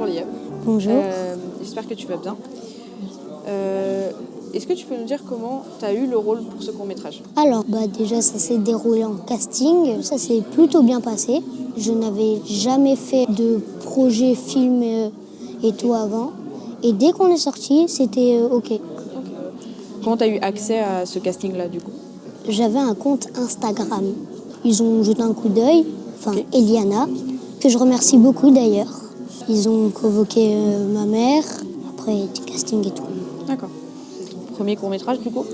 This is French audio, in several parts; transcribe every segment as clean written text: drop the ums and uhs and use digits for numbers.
Bonjour Lia. Bonjour. J'espère que tu vas bien. Est-ce que tu peux nous dire comment tu as eu le rôle pour ce court-métrage? Alors, déjà, ça s'est déroulé en casting. Ça s'est plutôt bien passé. Je n'avais jamais fait de projet film et tout avant. Et dès qu'on est sorti, c'était OK. Comment tu as eu accès à ce casting-là du coup? J'avais un compte Instagram. Ils ont jeté un coup d'œil, Ok. Eliana, que je remercie beaucoup d'ailleurs. Ils ont convoqué ma mère, après du casting et tout. D'accord. C'est ton premier court-métrage du coup?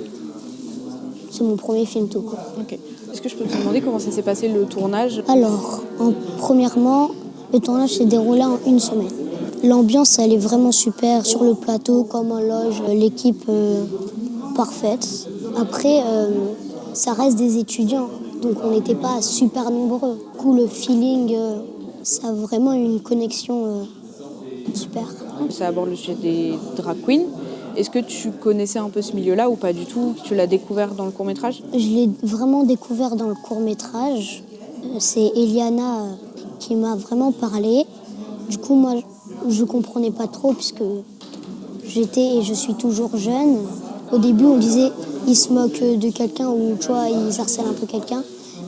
C'est mon premier film tout court. Ok. Est-ce que je peux te demander comment ça s'est passé le tournage? Alors, premièrement, le tournage s'est déroulé en 1 semaine. L'ambiance, elle est vraiment super sur le plateau, comme en loge, l'équipe parfaite. Après, ça reste des étudiants, donc on n'était pas super nombreux. Du coup, le feeling, ça a vraiment une connexion super. Ça aborde le sujet des drag queens. Est-ce que tu connaissais un peu ce milieu-là ou pas du tout? Tu l'as découvert dans le court-métrage? Je l'ai vraiment découvert dans le court-métrage. C'est Eliana qui m'a vraiment parlé. Du coup, moi, je ne comprenais pas trop puisque j'étais et je suis toujours jeune. Au début, on disait ils se moquent de quelqu'un ou tu vois, ils harcèlent un peu quelqu'un.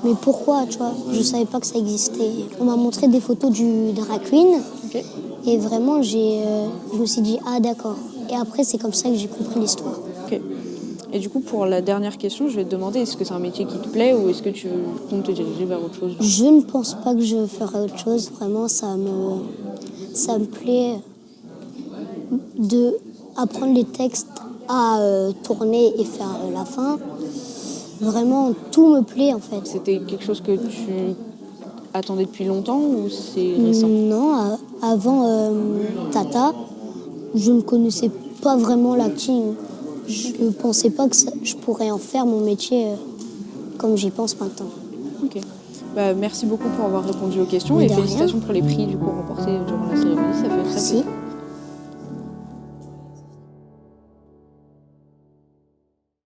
Mais pourquoi, tu vois? Je ne savais pas que ça existait. On m'a montré des photos du drag queen Ok. et vraiment, je me suis dit ah d'accord. Et après, c'est comme ça que j'ai compris l'histoire. Ok. Et du coup, pour la dernière question, je vais te demander, est-ce que c'est un métier qui te plaît ou est-ce que tu comptes te diriger vers autre chose? Je ne pense pas que je ferai autre chose. Vraiment, ça me plaît de apprendre les textes à tourner et faire la fin. Vraiment, tout me plaît en fait. C'était quelque chose que tu attendais depuis longtemps ou c'est récent? Non, avant Tata, je ne connaissais pas vraiment l'acting. Je ne pensais pas que je pourrais en faire mon métier comme j'y pense maintenant. Ok. Merci beaucoup pour avoir répondu aux questions Mais et de rien. félicitations pour les prix du coup remportés durant la cérémonie. Ça fait très plaisir. Merci.